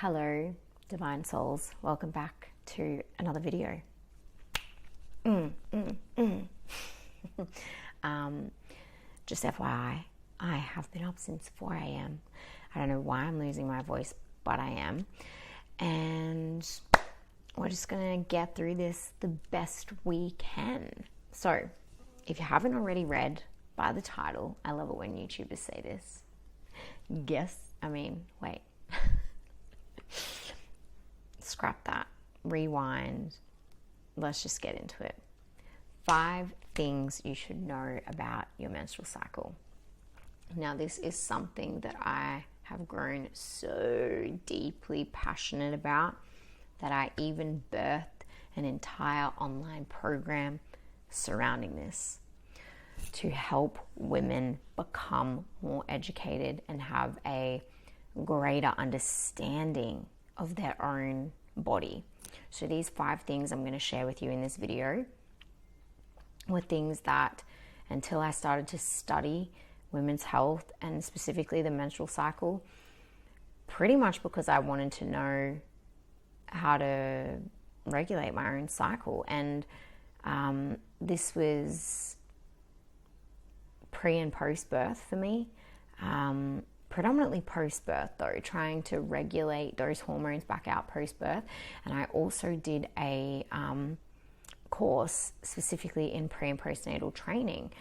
Hello, divine souls. Welcome back to another video. Just FYI, I have been up since 4 a.m. I don't know why I'm losing my voice, but I am. And we're just going to get through this the best we can. So, if you haven't already read by the title, I love it when YouTubers say this. Wait. Scrap that. Rewind. Let's just get into it. 5 things you should know about your menstrual cycle. Now, this is something that I have grown so deeply passionate about that I even birthed an entire online program surrounding this to help women become more educated and have a greater understanding of their own body. So these 5 things I'm going to share with you in this video were things that, until I started to study women's health and specifically the menstrual cycle, pretty much because I wanted to know how to regulate my own cycle. And this was pre and post birth for me. Predominantly post-birth though, trying to regulate those hormones back out post-birth. And I also did a course specifically in pre and postnatal training.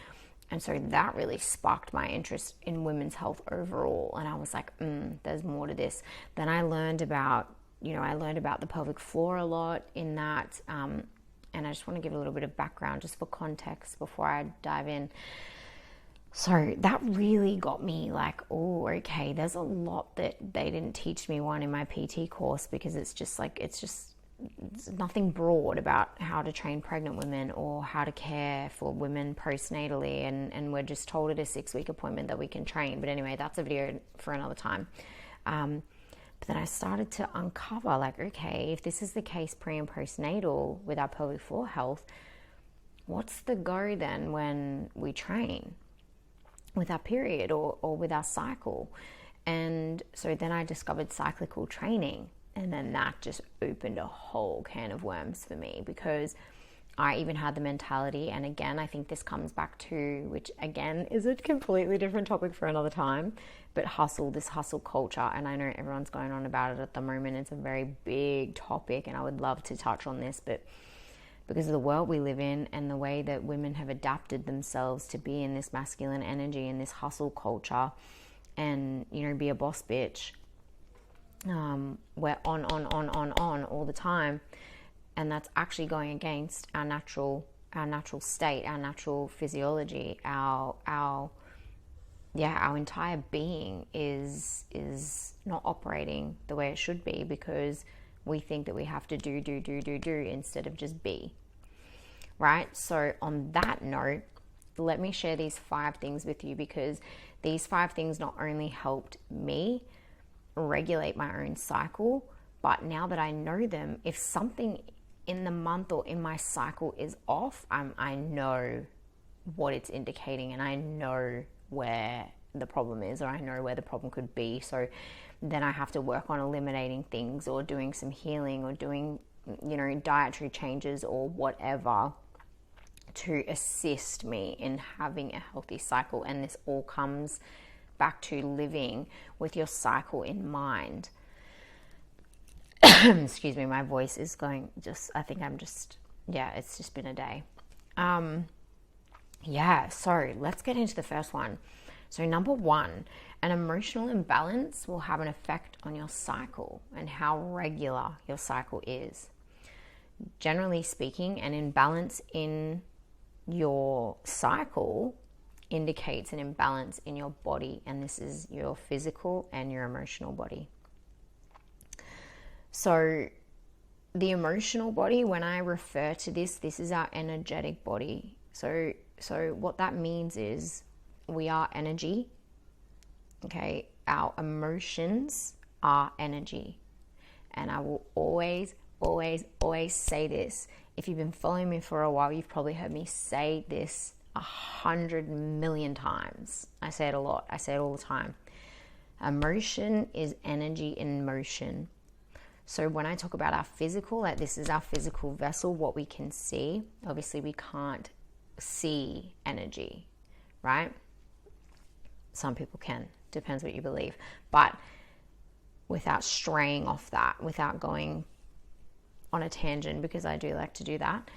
And so that really sparked my interest in women's health overall. And I was like, there's more to this. Then I learned about, the pelvic floor a lot in that. And I just want to give a little bit of background just for context before I dive in. So that really got me like, oh, okay, there's a lot that they didn't teach me in my PT course, because it's nothing broad about how to train pregnant women or how to care for women postnatally. And we're just told at a 6-week appointment that we can train. But anyway, that's a video for another time. But then I started to uncover like, okay, if this is the case pre and postnatal with our pelvic floor health, what's the go then when we train with our period or with our cycle? And so then I discovered cyclical training, and then that just opened a whole can of worms for me, because I even had the mentality, and again I think this comes back to, which again is a completely different topic for another time, but this hustle culture. And I know everyone's going on about it at the moment. It's a very big topic and I would love to touch on this, but because of the world we live in and the way that women have adapted themselves to be in this masculine energy and this hustle culture and, be a boss bitch. We're on all the time. And that's actually going against our natural state, our natural physiology, our entire being is not operating the way it should be, because we think that we have to do instead of just be. Right? So on that note, let me share these 5 things with you, because these 5 things not only helped me regulate my own cycle, but now that I know them, if something in the month or in my cycle is off, I know what it's indicating, and I know where the problem is, or I know where the problem could be. So then I have to work on eliminating things or doing some healing or doing, dietary changes or whatever to assist me in having a healthy cycle. And this all comes back to living with your cycle in mind. Excuse me, my voice is going it's just been a day. So let's get into the first one. So number 1, an emotional imbalance will have an effect on your cycle and how regular your cycle is. Generally speaking, an imbalance in your cycle indicates an imbalance in your body, and this is your physical and your emotional body. So the emotional body, when I refer to this is our energetic body. So what that means is we are energy. Okay, our emotions are energy. And I will always say this. If you've been following me for a while, you've probably heard me say this 100 million times. I say it a lot. I say it all the time. Emotion is energy in motion. So when I talk about our physical, like this is our physical vessel, what we can see. Obviously, we can't see energy, right? Some people can, depends what you believe. But without straying off that, without going on a tangent, because I do like to do that,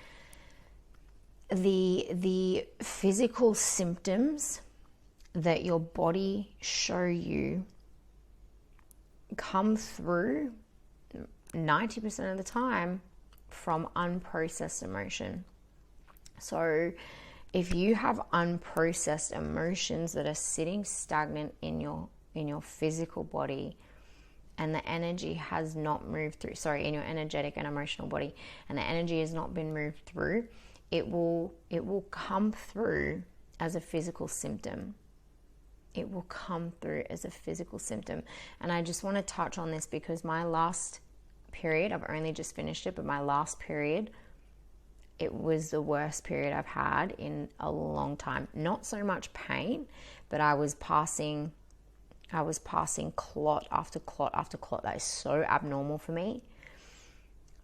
the physical symptoms that your body show you come through 90% of the time from unprocessed emotion. So if you have unprocessed emotions that are sitting stagnant in your physical body, and the energy has not moved through, in your energetic and emotional body, and the energy has not been moved through, it will come through as a physical symptom. It will come through as a physical symptom. And I just want to touch on this because my last period, I've only just finished it, but my last period, it was the worst period I've had in a long time. Not so much pain, but I was passing clot after clot after clot. That is so abnormal for me.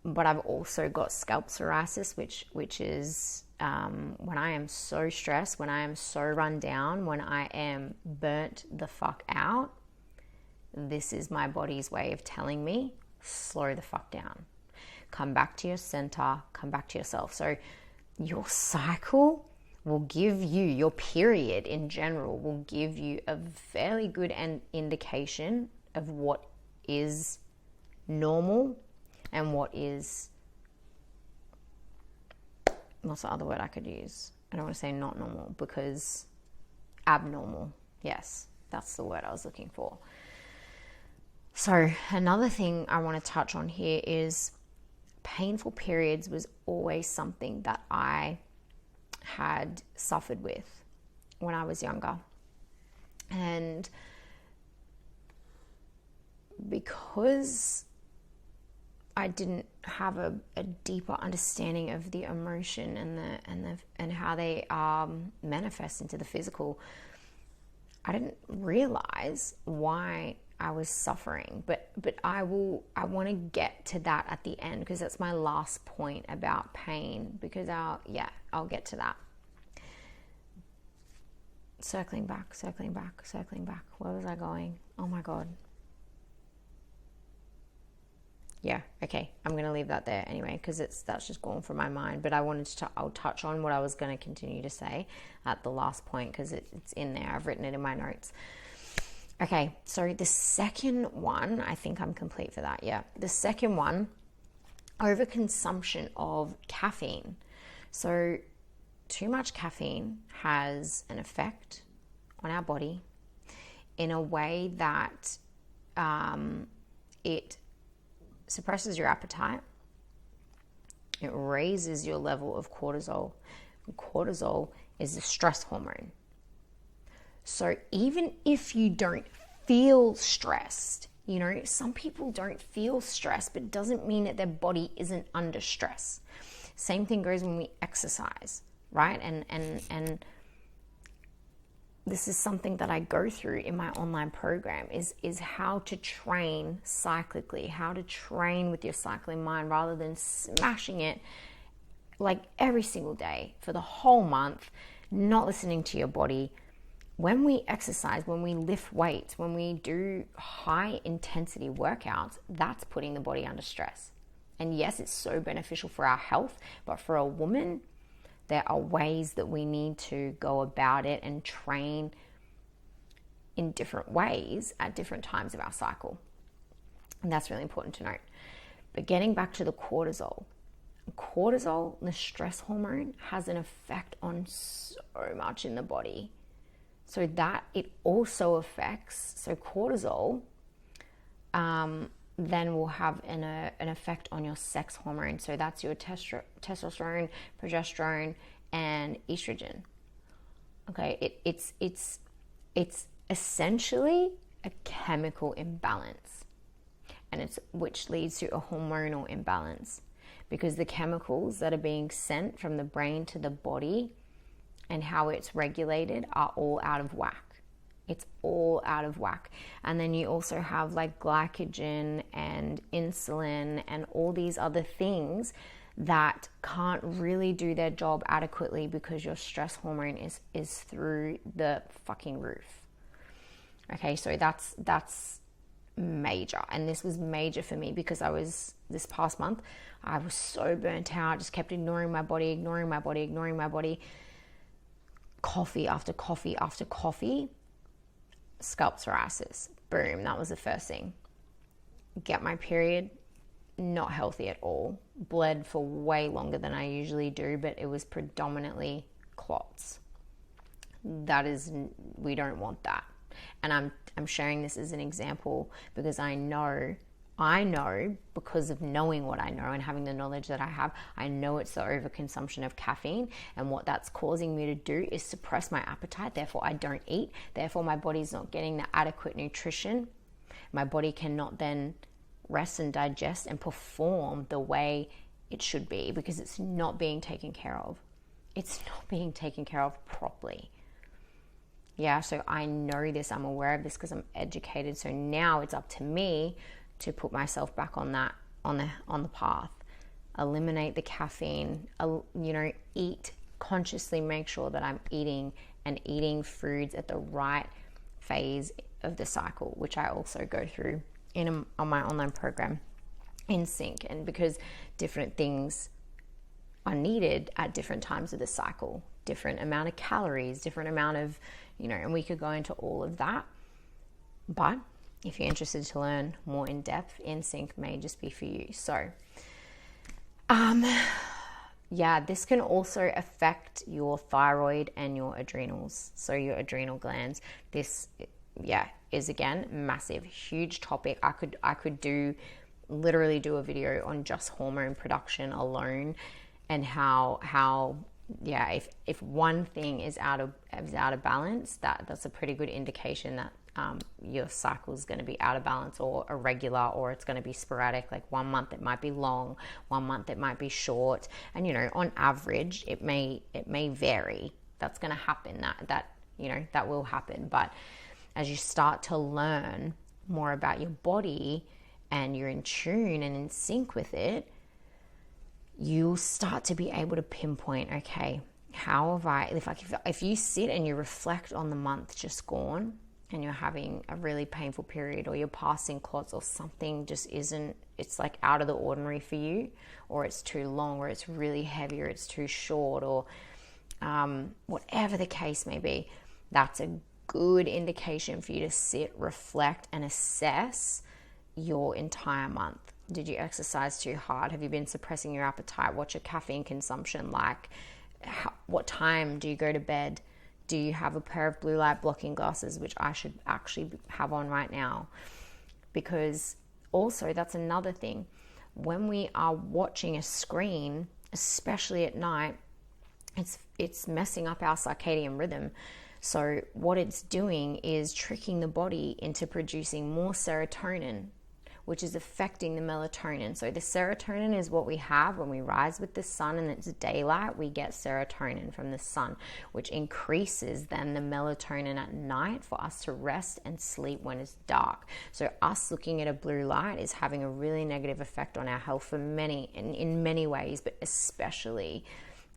But I've also got scalp psoriasis, which is when I am so stressed, when I am so run down, when I am burnt the fuck out. This is my body's way of telling me, slow the fuck down. Come back to your center, come back to yourself. So your cycle will give you, your period in general will give you a fairly good indication of what is normal and what's the other word I could use? I don't want to say not normal, because abnormal. Yes, that's the word I was looking for. So another thing I want to touch on here is painful periods was always something that I had suffered with when I was younger. And because I didn't have a deeper understanding of the emotion and how they manifest into the physical, I didn't realize why I was suffering. But I want to get to that at the end, because that's my last point about pain, because I'll get to that. Circling back. Where was I going? Oh my God. Yeah, okay, I'm going to leave that there anyway, because that's just gone from my mind. But I'll touch on what I was going to continue to say at the last point, because it's in there. I've written it in my notes. Okay, so the second one, I think I'm complete for that. Yeah, the second one, overconsumption of caffeine. So too much caffeine has an effect on our body in a way that it suppresses your appetite. It raises your level of cortisol. Cortisol is the stress hormone. So even if you don't feel stressed, some people don't feel stressed, but it doesn't mean that their body isn't under stress. Same thing goes when we exercise, right? And this is something that I go through in my online program is how to train cyclically, how to train with your cycling mind rather than smashing it like every single day for the whole month, not listening to your body. When we exercise, when we lift weights, when we do high intensity workouts, that's putting the body under stress. And yes, it's so beneficial for our health, but for a woman, there are ways that we need to go about it and train in different ways at different times of our cycle. And that's really important to note. But getting back to the cortisol, the stress hormone, has an effect on so much in the body. So that it also affects, cortisol then will have an effect on your sex hormone. So that's your testosterone, progesterone, and estrogen. Okay, it's essentially a chemical imbalance, and which leads to a hormonal imbalance, because the chemicals that are being sent from the brain to the body and how it's regulated are all out of whack. It's all out of whack. And then you also have like glycogen and insulin and all these other things that can't really do their job adequately because your stress hormone is through the fucking roof. Okay, so that's major. And this was major for me because this past month, I was so burnt out, just kept ignoring my body. Coffee after coffee after coffee. Scalp psoriasis. Boom, that was the first thing. Get my period, not healthy at all. Bled for way longer than I usually do, but it was predominantly clots. We don't want that. And I'm sharing this as an example because I know because of knowing what I know and having the knowledge that I have, I know it's the overconsumption of caffeine, and what that's causing me to do is suppress my appetite. Therefore, I don't eat. Therefore, my body's not getting the adequate nutrition. My body cannot then rest and digest and perform the way it should be because it's not being taken care of. It's not being taken care of properly. Yeah, so I know this. I'm aware of this because I'm educated. So now it's up to me to put myself back on the path. Eliminate the caffeine, eat consciously, make sure that I'm eating foods at the right phase of the cycle, which I also go through on my online program in sync. And because different things are needed at different times of the cycle, different amount of calories, different amount of, and we could go into all of that. But if you're interested to learn more in depth, in sync may just be for you. So, this can also affect your thyroid and your adrenals. So your adrenal glands. This, is again massive, huge topic. I could literally do a video on just hormone production alone, and how if one thing is out of balance, that's a pretty good indication that your cycle is going to be out of balance or irregular, or it's going to be sporadic. Like 1 month it might be long, 1 month it might be short, and on average it may vary. That's going to happen. That will happen. But as you start to learn more about your body and you're in tune and in sync with it, you'll start to be able to pinpoint, okay, how have I, if you sit and you reflect on the month just gone and you're having a really painful period, or you're passing clots, or something just isn't, it's like out of the ordinary for you, or it's too long, or it's really heavy, or it's too short, or whatever the case may be, that's a good indication for you to sit, reflect, and assess your entire month. Did you exercise too hard? Have you been suppressing your appetite? What's your caffeine consumption like? What time do you go to bed? Do you have a pair of blue light blocking glasses, which I should actually have on right now? Because also that's another thing. When we are watching a screen, especially at night, it's messing up our circadian rhythm. So what it's doing is tricking the body into producing more serotonin, which is affecting the melatonin. So the serotonin is what we have when we rise with the sun and it's daylight. We get serotonin from the sun, which increases then the melatonin at night for us to rest and sleep when it's dark. So us looking at a blue light is having a really negative effect on our health for in many ways, but especially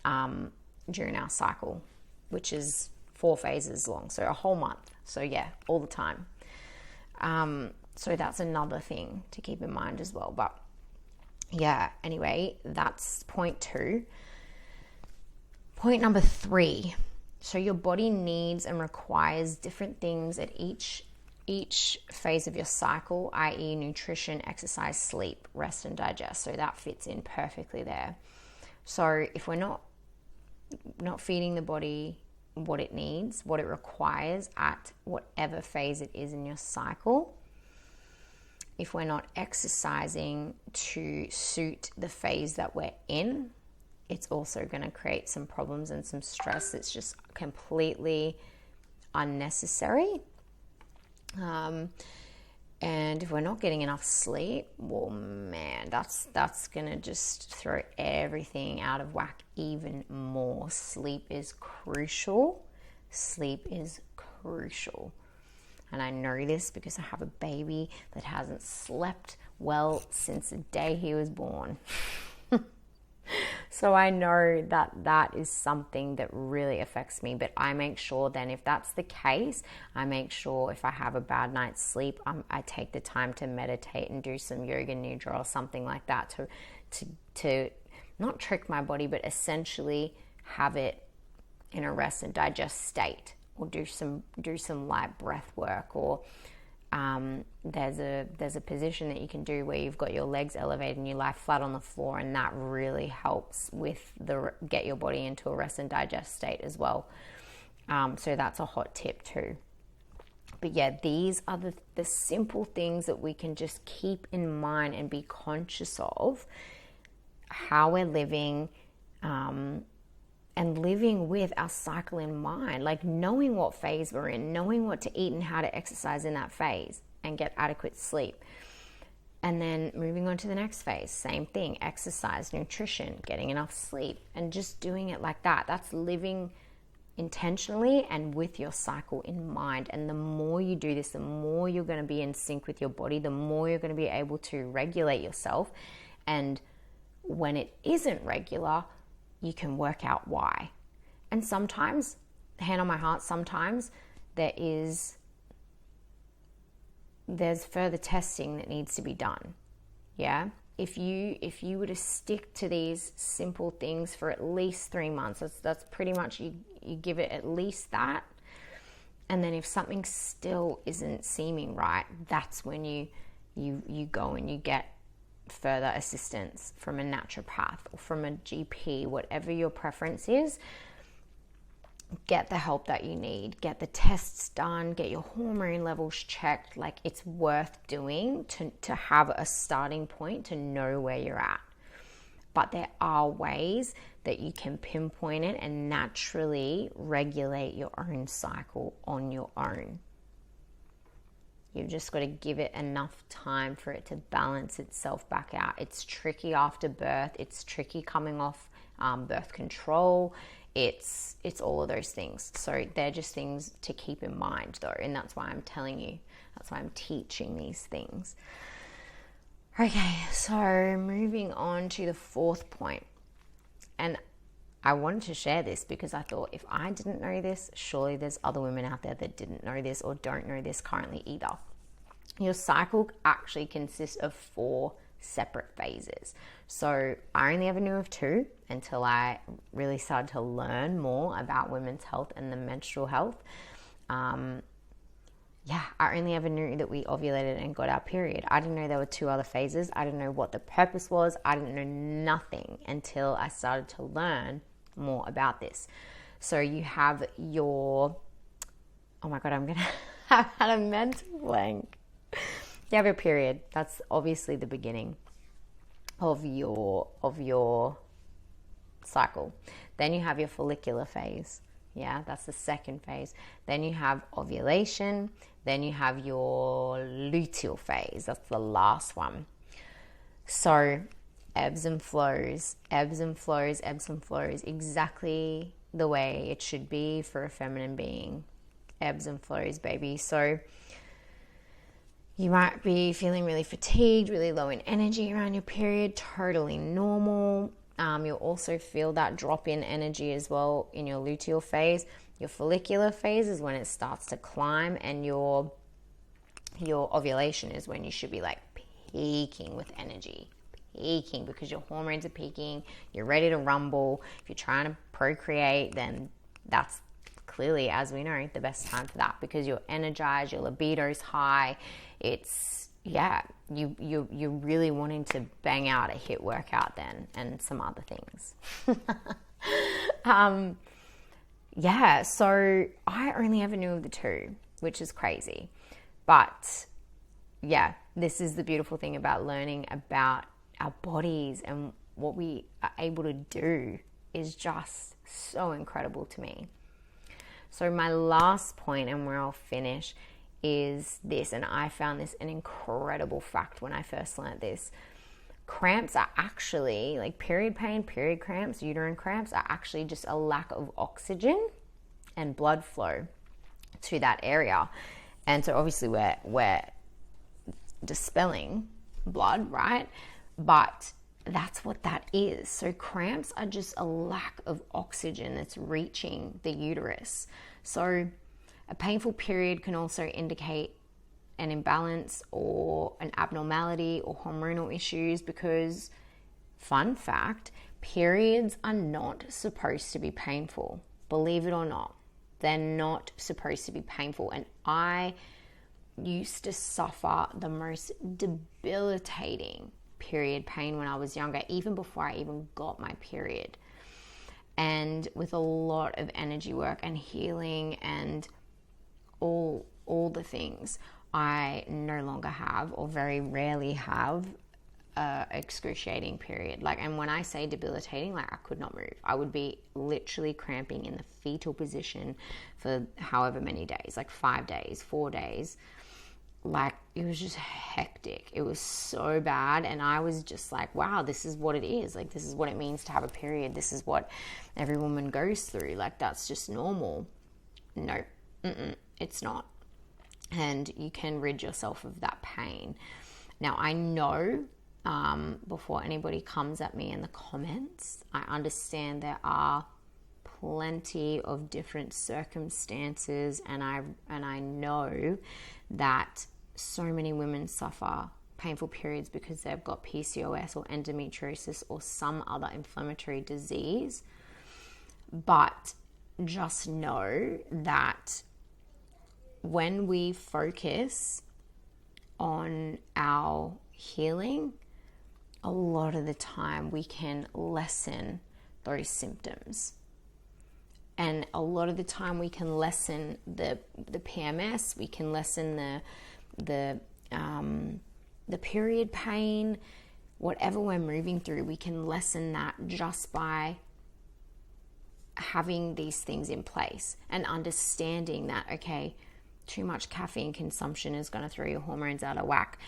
during our cycle, which is 4 phases long, so a whole month. So all the time. So that's another thing to keep in mind as well. But anyway, that's point 2. Point number 3. So your body needs and requires different things at each phase of your cycle, i.e. nutrition, exercise, sleep, rest, and digest. So that fits in perfectly there. So if we're not feeding the body what it needs, what it requires at whatever phase it is in your cycle, if we're not exercising to suit the phase that we're in, it's also going to create some problems and some stress. It's just completely unnecessary. And if we're not getting enough sleep, well, man, that's going to just throw everything out of whack even more. Sleep is crucial. Sleep is crucial. And I know this because I have a baby that hasn't slept well since the day he was born. So I know that that is something that really affects me, but I make sure then if that's the case, I make sure if I have a bad night's sleep, I take the time to meditate and do some yoga nidra or something like that to not trick my body, but essentially have it in a rest and digest state, or do some light breath work, or there's a position that you can do where you've got your legs elevated and you lie flat on the floor, and that really helps with get your body into a rest and digest state as well. So that's a hot tip too. But yeah, these are the simple things that we can just keep in mind and be conscious of how we're living, and living with our cycle in mind, like knowing what phase we're in, knowing what to eat and how to exercise in that phase and get adequate sleep. And then moving on to the next phase, same thing, exercise, nutrition, getting enough sleep, and just doing it like that. That's living intentionally and with your cycle in mind. And the more you do this, the more you're going to be in sync with your body, the more you're going to be able to regulate yourself. And when it isn't regular, you can work out why. And sometimes, hand on my heart, sometimes there's further testing that needs to be done. Yeah, if you were to stick to these simple things for at least 3 months, that's pretty much you give it at least that. And then if something still isn't seeming right, that's when you go and you get further assistance from a naturopath or from a GP, whatever your preference is. Get the help that you need, get the tests done, get your hormone levels checked. Like, it's worth doing to have a starting point to know where you're at. But there are ways that you can pinpoint it and naturally regulate your own cycle on your own. You've just got to give it enough time for it to balance itself back out. It's tricky after birth. It's tricky coming off birth control. It's all of those things. So they're just things to keep in mind, though. And that's why I'm telling you. That's why I'm teaching these things. Okay, so moving on to the fourth point. And I wanted to share this because I thought if I didn't know this, surely there's other women out there that didn't know this or don't know this currently either. Your cycle actually consists of 4 separate phases. So I only ever knew of 2 until I really started to learn more about women's health and the menstrual health. I only ever knew that we ovulated and got our period. I didn't know there were 2 other phases. I didn't know what the purpose was. I didn't know nothing until I started to learn more about this. So you have your, oh my God, I'm going to have had a mental blank. You have your period. That's obviously the beginning of your cycle. Then you have your follicular phase. Yeah, that's the second phase. Then you have ovulation. Then you have your luteal phase. That's the last one. So ebbs and flows, ebbs and flows, ebbs and flows, exactly the way it should be for a feminine being. Ebbs and flows, baby. So you might be feeling really fatigued, really low in energy around your period, totally normal. You'll also feel that drop in energy as well in your luteal phase. Your follicular phase is when it starts to climb, and your ovulation is when you should be like peaking with energy. Peaking because your hormones are peaking, you're ready to rumble. If you're trying to procreate, then that's clearly, as we know, the best time for that because you're energized, your libido's high. It's, you're really wanting to bang out a HIIT workout then, and some other things. So I only ever knew of the 2, which is crazy. But yeah, this is the beautiful thing about learning about our bodies and what we are able to do is just so incredible to me. So my last point, and where I'll finish, is this, and I found this an incredible fact when I first learned this. Cramps are actually, like period pain, period cramps, uterine cramps, are actually just a lack of oxygen and blood flow to that area. And so obviously we're dispelling blood, right? But that's what that is. So cramps are just a lack of oxygen that's reaching the uterus. So a painful period can also indicate an imbalance or an abnormality or hormonal issues, because, fun fact, periods are not supposed to be painful. Believe it or not, they're not supposed to be painful. And I used to suffer the most debilitating period pain when I was younger, even before I even got my period. And with a lot of energy work and healing and all the things, I no longer have, or very rarely have, excruciating period. Like, and when I say debilitating, like, I could not move. I would be literally cramping in the fetal position for however many days, like 5 days, 4 days. Like, it was just hectic. It was so bad. And I was just like, wow, this is what it is. Like, this is what it means to have a period. This is what every woman goes through. Like, that's just normal. No, it's not. And you can rid yourself of that pain. Now, I know, before anybody comes at me in the comments, I understand there are plenty of different circumstances, and I know that so many women suffer painful periods because they've got PCOS or endometriosis or some other inflammatory disease. But just know that when we focus on our healing, a lot of the time we can lessen those symptoms. And a lot of the time we can lessen the PMS, we can lessen the period pain, whatever we're moving through, we can lessen that just by having these things in place and understanding that, okay, too much caffeine consumption is going to throw your hormones out of whack.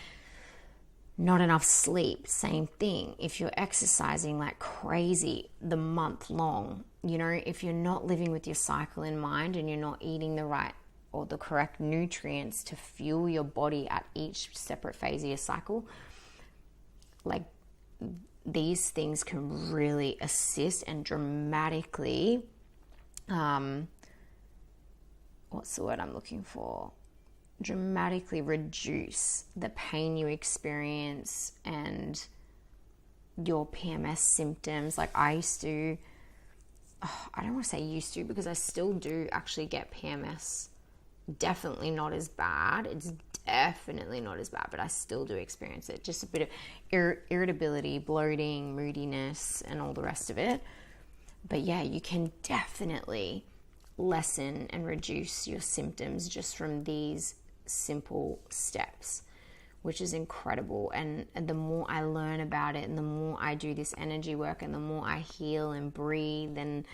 Not enough sleep, same thing. If you're exercising like crazy the month long, you know, if you're not living with your cycle in mind and you're not eating the right or the correct nutrients to fuel your body at each separate phase of your cycle, like, these things can really assist and dramatically, what's the word I'm looking for? Dramatically reduce the pain you experience and your PMS symptoms. Like, I used to, I don't want to say used to, because I still do actually get PMS. Definitely not as bad. It's definitely not as bad, but I still do experience it. Just a bit of irritability, bloating, moodiness, and all the rest of it. But yeah, you can definitely lessen and reduce your symptoms just from these simple steps, which is incredible. And the more I learn about it, and the more I do this energy work, and the more I heal and breathe and,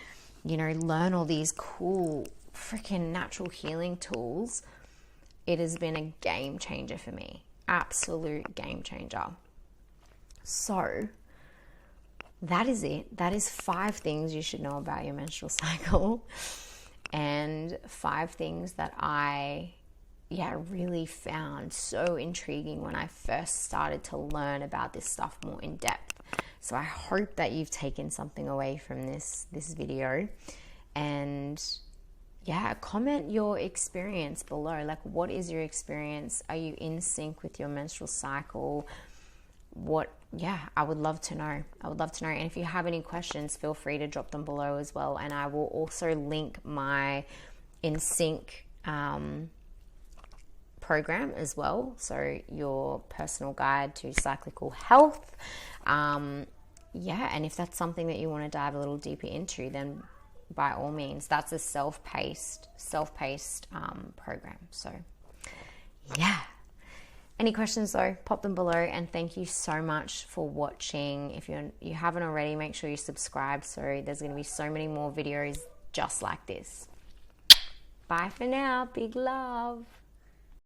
you know, learn all these cool freaking natural healing tools, it has been a game changer for me. Absolute game changer. So that is it. That is 5 things you should know about your menstrual cycle, and 5 things that I really found so intriguing when I first started to learn about this stuff more in depth. So I hope that you've taken something away from this video, and comment your experience below. Like, what is your experience? Are you in sync with your menstrual cycle? I would love to know. And if you have any questions, feel free to drop them below as well. And I will also link my In Sync program as well. So your personal guide to cyclical health. And if that's something that you want to dive a little deeper into, then by all means, that's a self-paced program. So any questions though, pop them below, and thank you so much for watching. If you haven't already, make sure you subscribe, so there's going to be so many more videos just like this. Bye for now. Big love.